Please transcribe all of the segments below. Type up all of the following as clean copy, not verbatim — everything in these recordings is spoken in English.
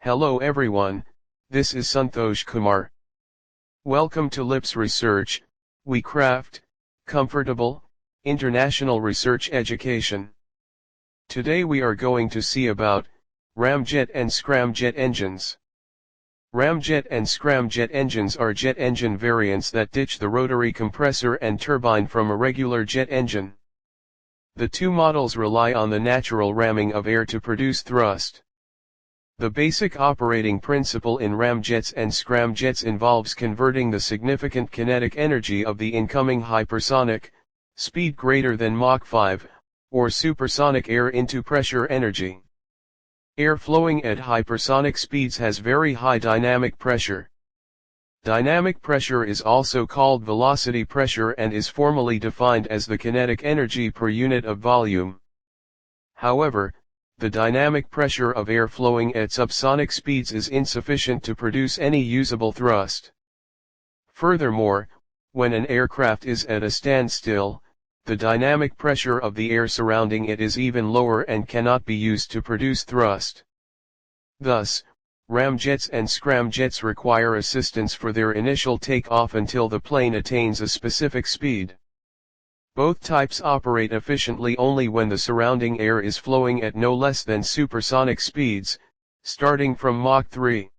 Hello everyone, this is Santosh Kumar. Welcome to LIPS Research. We craft comfortable international research education. Today we are going to see about Ramjet and Scram jet engines. Ramjet and Scram jet engines are jet engine variants that ditch the rotary compressor and turbine from a regular jet engine. The two models rely on the natural ramming of air to produce thrust. The basic operating principle in ramjets and scramjets involves converting the significant kinetic energy of the incoming hypersonic, speed greater than Mach 5, or supersonic air into pressure energy. Air flowing at hypersonic speeds has very high dynamic pressure. Dynamic pressure is also called velocity pressure and is formally defined as the kinetic energy per unit of volume. However, the dynamic pressure of air flowing at subsonic speeds is insufficient to produce any usable thrust. Furthermore, when an aircraft is at a standstill, the dynamic pressure of the air surrounding it is even lower and cannot be used to produce thrust. Thus, ramjets and scramjets require assistance for their initial takeoff until the plane attains a specific speed. Both types operate efficiently only when the surrounding air is flowing at no less than supersonic speeds, starting from Mach 3.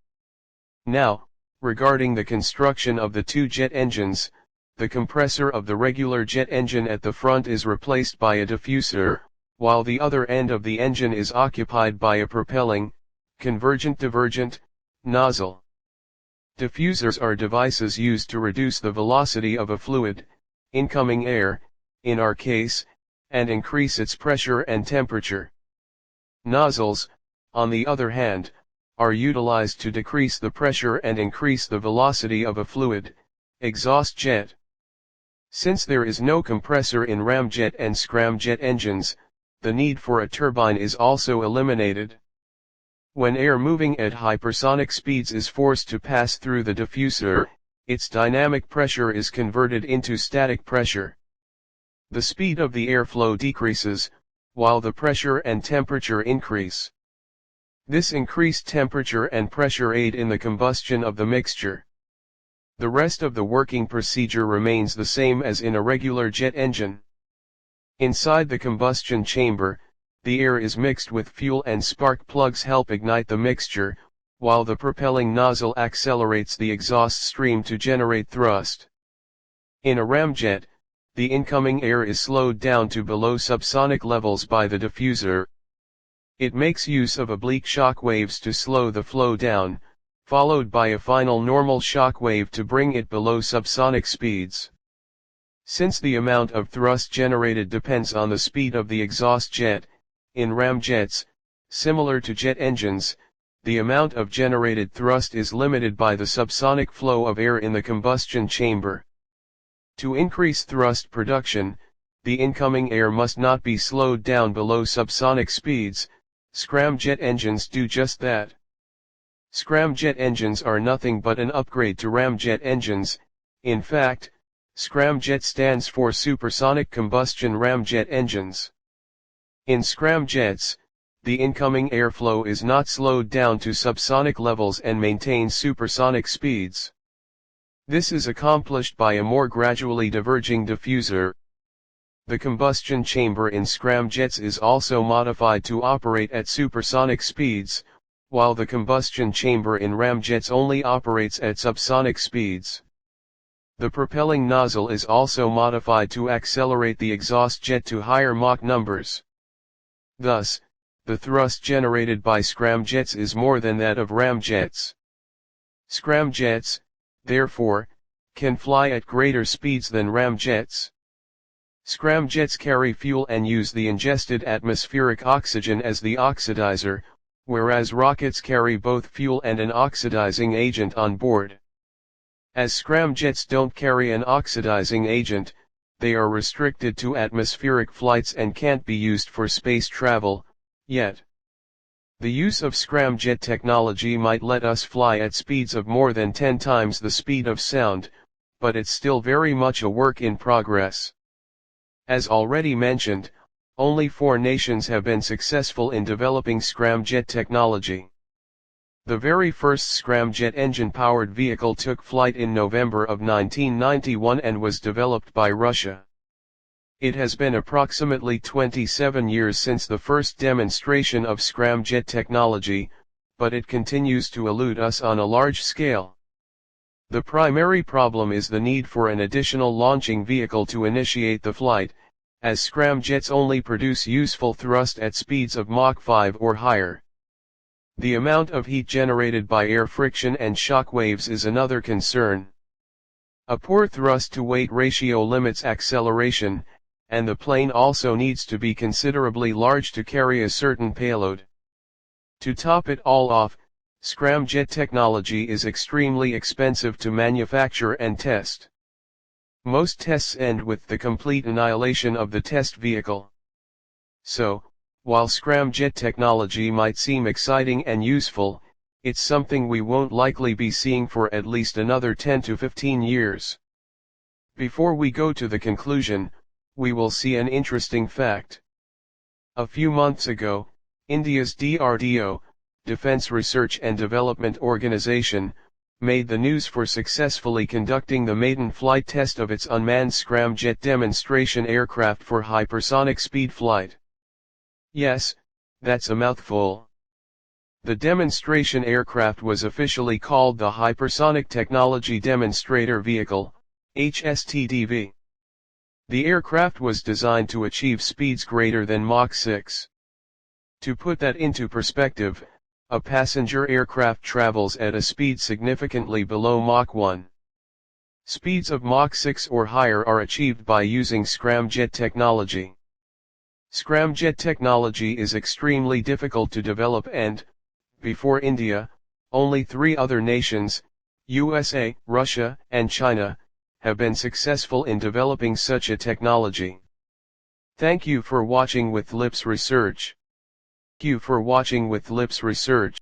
Now, regarding the construction of the two jet engines, the compressor of the regular jet engine at the front is replaced by a diffuser, while the other end of the engine is occupied by a propelling, convergent-divergent nozzle. Diffusers are devices used to reduce the velocity of a fluid, incoming air, in our case, and increase its pressure and temperature. Nozzles, on the other hand, are utilized to decrease the pressure and increase the velocity of a fluid, exhaust jet. Since there is no compressor in ramjet and scramjet engines, the need for a turbine is also eliminated. When air moving at hypersonic speeds is forced to pass through the diffuser, its dynamic pressure is converted into static pressure. The speed of the airflow decreases, while the pressure and temperature increase. This increased temperature and pressure aid in the combustion of the mixture. The rest of the working procedure remains the same as in a regular jet engine. Inside the combustion chamber, the air is mixed with fuel and spark plugs help ignite the mixture, while the propelling nozzle accelerates the exhaust stream to generate thrust. In a ramjet, the incoming air is slowed down to below subsonic levels by the diffuser. It makes use of oblique shock waves to slow the flow down, followed by a final normal shock wave to bring it below subsonic speeds. Since the amount of thrust generated depends on the speed of the exhaust jet, in ramjets, similar to jet engines, the amount of generated thrust is limited by the subsonic flow of air in the combustion chamber. To increase thrust production, the incoming air must not be slowed down below subsonic speeds. Scramjet engines do just that. Scramjet engines are nothing but an upgrade to ramjet engines. In fact, scramjet stands for supersonic combustion ramjet engines. In scramjets, the incoming airflow is not slowed down to subsonic levels and maintains supersonic speeds. This is accomplished by a more gradually diverging diffuser. The combustion chamber in scramjets is also modified to operate at supersonic speeds, while the combustion chamber in ramjets only operates at subsonic speeds. The propelling nozzle is also modified to accelerate the exhaust jet to higher Mach numbers. Thus, the thrust generated by scramjets is more than that of ramjets. Scramjets, therefore, can fly at greater speeds than ramjets. Scramjets carry fuel and use the ingested atmospheric oxygen as the oxidizer, whereas rockets carry both fuel and an oxidizing agent on board. As scramjets don't carry an oxidizing agent, they are restricted to atmospheric flights and can't be used for space travel, yet. The use of scramjet technology might let us fly at speeds of more than 10 times the speed of sound, but it's still very much a work in progress. As already mentioned, only 4 nations have been successful in developing scramjet technology. The very first scramjet engine-powered vehicle took flight in November of 1991 and was developed by Russia. It has been approximately 27 years since the first demonstration of scramjet technology, but it continues to elude us on a large scale. The primary problem is the need for an additional launching vehicle to initiate the flight, as scramjets only produce useful thrust at speeds of Mach 5 or higher. The amount of heat generated by air friction and shock waves is another concern. A poor thrust-to-weight ratio limits acceleration, and the plane also needs to be considerably large to carry a certain payload. To top it all off, scramjet technology is extremely expensive to manufacture and test. Most tests end with the complete annihilation of the test vehicle. So, while scramjet technology might seem exciting and useful, it's something we won't likely be seeing for at least another 10 to 15 years. Before we go to the conclusion, we will see an interesting fact. A few months ago, India's DRDO, Defense Research and Development Organization, made the news for successfully conducting the maiden flight test of its unmanned scramjet demonstration aircraft for hypersonic speed flight. Yes, that's a mouthful. The demonstration aircraft was officially called the Hypersonic Technology Demonstrator Vehicle, HSTDV. The aircraft was designed to achieve speeds greater than Mach 6. To put that into perspective, a passenger aircraft travels at a speed significantly below Mach 1. Speeds of Mach 6 or higher are achieved by using scramjet technology. Scramjet technology is extremely difficult to develop and, before India, only 3 other nations, USA, Russia, and China, have been successful in developing such a technology. Thank you for watching with Lips Research. Thank you for watching with Lips Research.